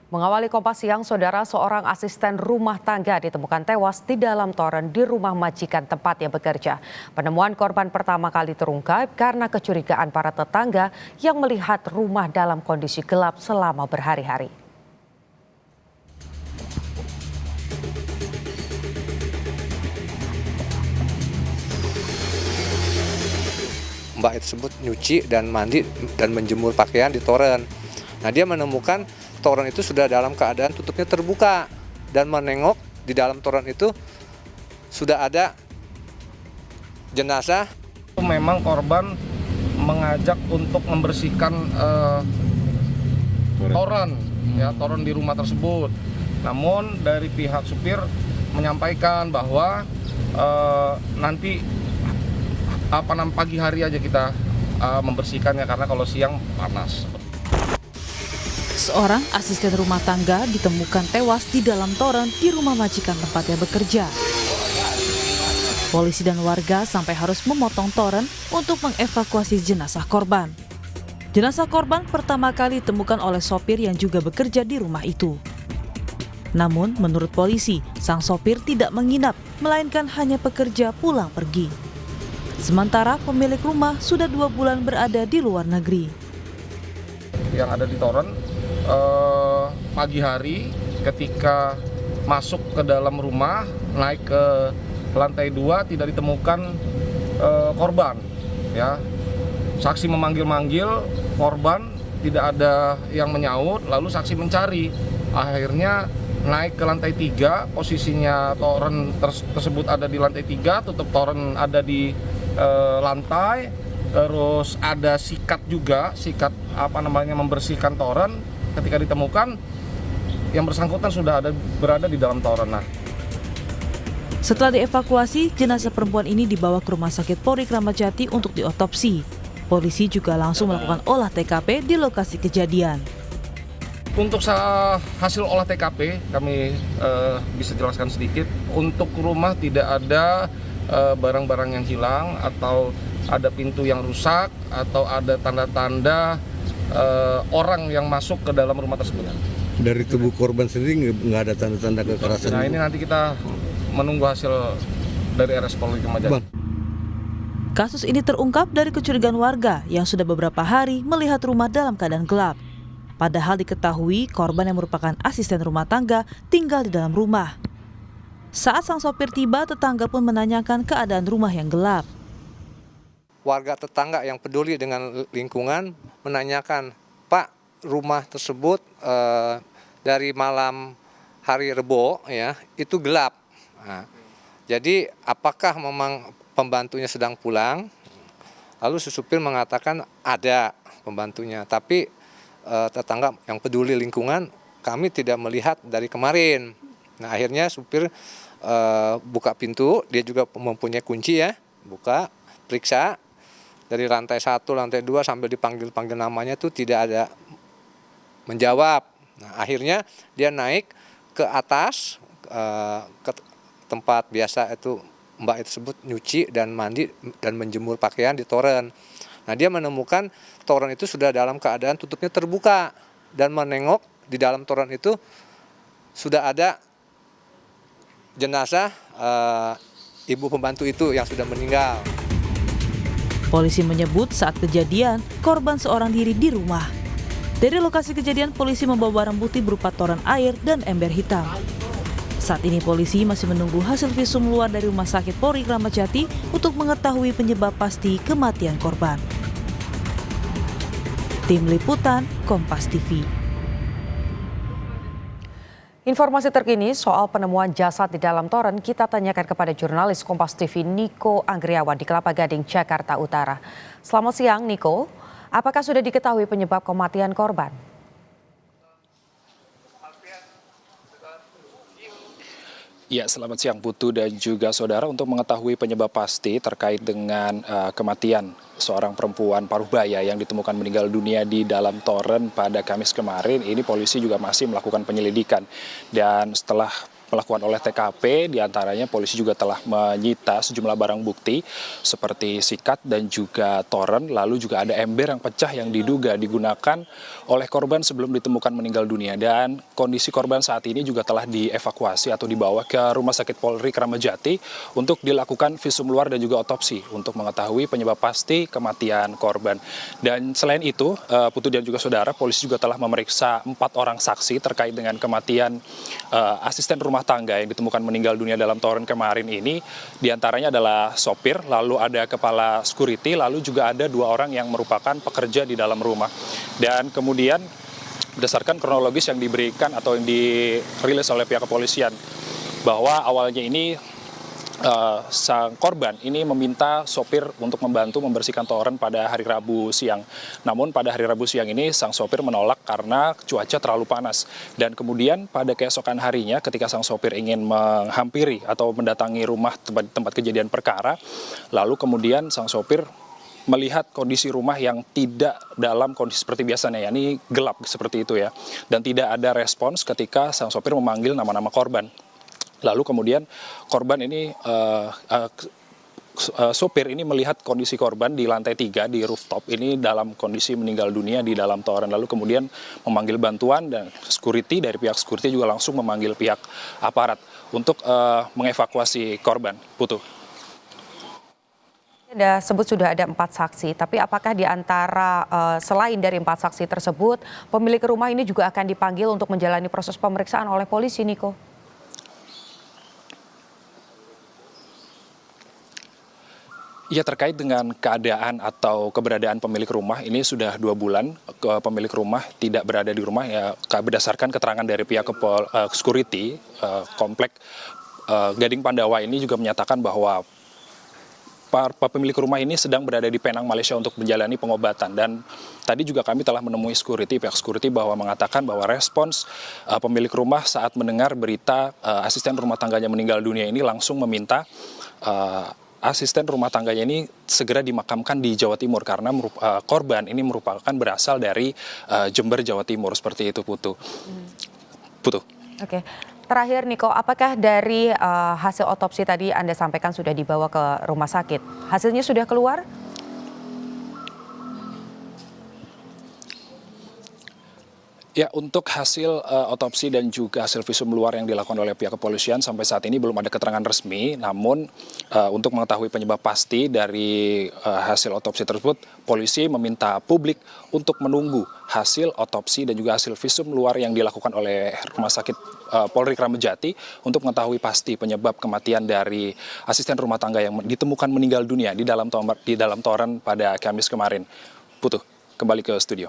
Mengawali Kompas Siang, saudara, seorang asisten rumah tangga ditemukan tewas di dalam toren di rumah majikan tempatnya bekerja. Penemuan korban pertama kali terungkap karena kecurigaan para tetangga yang melihat rumah dalam kondisi gelap selama berhari-hari. Mbak tersebut nyuci dan mandi dan menjemur pakaian di toren. Nah, dia menemukan toren itu sudah dalam keadaan tutupnya terbuka dan menengok di dalam toren itu sudah ada jenazah. Memang korban mengajak untuk membersihkan toren di rumah tersebut. Namun dari pihak supir menyampaikan bahwa nanti pagi hari aja kita membersihkannya karena kalau siang panas. Seorang asisten rumah tangga ditemukan tewas di dalam toren di rumah majikan tempatnya bekerja. Polisi dan warga sampai harus memotong toren untuk mengevakuasi jenazah korban. Jenazah korban pertama kali ditemukan oleh sopir yang juga bekerja di rumah itu. Namun menurut polisi, sang sopir tidak menginap, melainkan hanya pekerja pulang pergi. Sementara pemilik rumah sudah 2 bulan berada di luar negeri. Yang ada di toren pagi hari ketika masuk ke dalam rumah naik ke lantai 2 tidak ditemukan korban. Ya, saksi memanggil-manggil korban tidak ada yang menyaut, lalu saksi mencari. Akhirnya naik ke lantai 3, posisinya toren tersebut ada di lantai 3, tutup toren ada di lantai, terus ada sikat juga, membersihkan toren. Ketika ditemukan, yang bersangkutan sudah berada di dalam toren. Setelah dievakuasi, jenazah perempuan ini dibawa ke Rumah Sakit Polri Kramat Jati untuk diotopsi. Polisi juga langsung melakukan olah TKP di lokasi kejadian. Untuk hasil olah TKP, kami bisa jelaskan sedikit. Untuk rumah tidak ada barang-barang yang hilang atau ada pintu yang rusak atau ada tanda-tanda orang yang masuk ke dalam rumah tersebut. Dari tubuh korban sendiri nggak ada tanda-tanda kekerasan? Nah, ini nanti kita menunggu hasil dari RS Polri Kramat Jati. Kasus ini terungkap dari kecurigaan warga yang sudah beberapa hari melihat rumah dalam keadaan gelap. Padahal diketahui korban yang merupakan asisten rumah tangga tinggal di dalam rumah. Saat sang sopir tiba, tetangga pun menanyakan keadaan rumah yang gelap. Warga tetangga yang peduli dengan lingkungan menanyakan, Pak, rumah tersebut dari malam hari Rebo ya itu gelap. Nah, jadi apakah memang pembantunya sedang pulang? Lalu si supir mengatakan ada pembantunya, tapi tetangga yang peduli lingkungan kami tidak melihat dari kemarin. Nah, akhirnya supir buka pintu, dia juga mempunyai kunci ya, buka, periksa. Dari lantai 1, lantai 2 sambil dipanggil-panggil namanya tuh tidak ada menjawab. Nah, akhirnya dia naik ke atas ke tempat biasa itu Mbak tersebut nyuci dan mandi dan menjemur pakaian di toren. Nah, dia menemukan toren itu sudah dalam keadaan tutupnya terbuka dan menengok di dalam toren itu sudah ada jenazah ibu pembantu itu yang sudah meninggal. Polisi menyebut saat kejadian, korban seorang diri di rumah. Dari lokasi kejadian, polisi membawa barang bukti berupa toren air dan ember hitam. Saat ini polisi masih menunggu hasil visum luar dari Rumah Sakit Polri Kramat Jati untuk mengetahui penyebab pasti kematian korban. Tim Liputan, Kompas TV. Informasi terkini soal penemuan jasad di dalam toren kita tanyakan kepada jurnalis Kompas TV Niko Anggriawan di Kelapa Gading, Jakarta Utara. Selamat siang, Niko. Apakah sudah diketahui penyebab kematian korban? Ya, selamat siang Putu dan juga saudara. Untuk mengetahui penyebab pasti terkait dengan kematian seorang perempuan Parubaya yang ditemukan meninggal dunia di dalam toren pada Kamis kemarin, ini polisi juga masih melakukan penyelidikan. Dan setelah melakukan olah TKP, diantaranya polisi juga telah menyita sejumlah barang bukti seperti sikat dan juga toren, lalu juga ada ember yang pecah yang diduga digunakan oleh korban sebelum ditemukan meninggal dunia. Dan kondisi korban saat ini juga telah dievakuasi atau dibawa ke Rumah Sakit Polri Kramat Jati untuk dilakukan visum luar dan juga otopsi untuk mengetahui penyebab pasti kematian korban. Dan selain itu, Putu dan juga saudara, polisi juga telah memeriksa 4 orang saksi terkait dengan kematian asisten rumah tangga yang ditemukan meninggal dunia dalam toren kemarin ini. Di antaranya adalah sopir, lalu ada kepala security, lalu juga ada 2 orang yang merupakan pekerja di dalam rumah. Dan kemudian berdasarkan kronologis yang diberikan atau yang dirilis oleh pihak kepolisian, bahwa awalnya ini sang korban ini meminta sopir untuk membantu membersihkan toren pada hari Rabu siang. Namun pada hari Rabu siang ini sang sopir menolak karena cuaca terlalu panas. Dan kemudian pada keesokan harinya ketika sang sopir ingin menghampiri atau mendatangi rumah tempat kejadian perkara, lalu kemudian sang sopir melihat kondisi rumah yang tidak dalam kondisi seperti biasanya, yakni gelap seperti itu ya. Dan tidak ada respons ketika sang sopir memanggil nama-nama korban. Lalu kemudian korban ini, sopir ini melihat kondisi korban di lantai 3 di rooftop ini dalam kondisi meninggal dunia di dalam toren. Lalu kemudian memanggil bantuan dan security, dari pihak security juga langsung memanggil pihak aparat untuk mengevakuasi korban. Putu. Anda sebut sudah ada 4 saksi, tapi apakah di antara selain dari 4 saksi tersebut, pemilik rumah ini juga akan dipanggil untuk menjalani proses pemeriksaan oleh polisi, Niko? Ya, terkait dengan keadaan atau keberadaan pemilik rumah ini sudah 2 bulan pemilik rumah tidak berada di rumah ya, berdasarkan keterangan dari pihak security komplek Gading Pandawa ini juga menyatakan bahwa pemilik rumah ini sedang berada di Penang, Malaysia untuk menjalani pengobatan. Dan tadi juga kami telah menemui pihak security bahwa mengatakan bahwa respons pemilik rumah saat mendengar berita asisten rumah tangganya meninggal dunia ini langsung meminta asisten rumah tangganya ini segera dimakamkan di Jawa Timur karena korban ini merupakan berasal dari Jember, Jawa Timur, seperti itu, Putu. Oke. Terakhir, Niko, apakah dari hasil otopsi tadi Anda sampaikan sudah dibawa ke rumah sakit? Hasilnya sudah keluar? Ya, untuk hasil otopsi dan juga hasil visum luar yang dilakukan oleh pihak kepolisian sampai saat ini belum ada keterangan resmi. Namun untuk mengetahui penyebab pasti dari hasil otopsi tersebut, polisi meminta publik untuk menunggu hasil otopsi dan juga hasil visum luar yang dilakukan oleh Rumah Sakit Polri Kramat Jati untuk mengetahui pasti penyebab kematian dari asisten rumah tangga yang ditemukan meninggal dunia di dalam toren pada Kamis kemarin. Putu, kembali ke studio.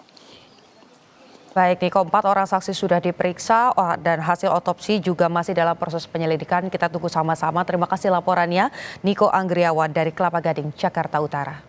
Baik, Niko, 4 orang saksi sudah diperiksa dan hasil otopsi juga masih dalam proses penyelidikan. Kita tunggu sama-sama. Terima kasih laporannya, Niko Anggriawan dari Kelapa Gading, Jakarta Utara.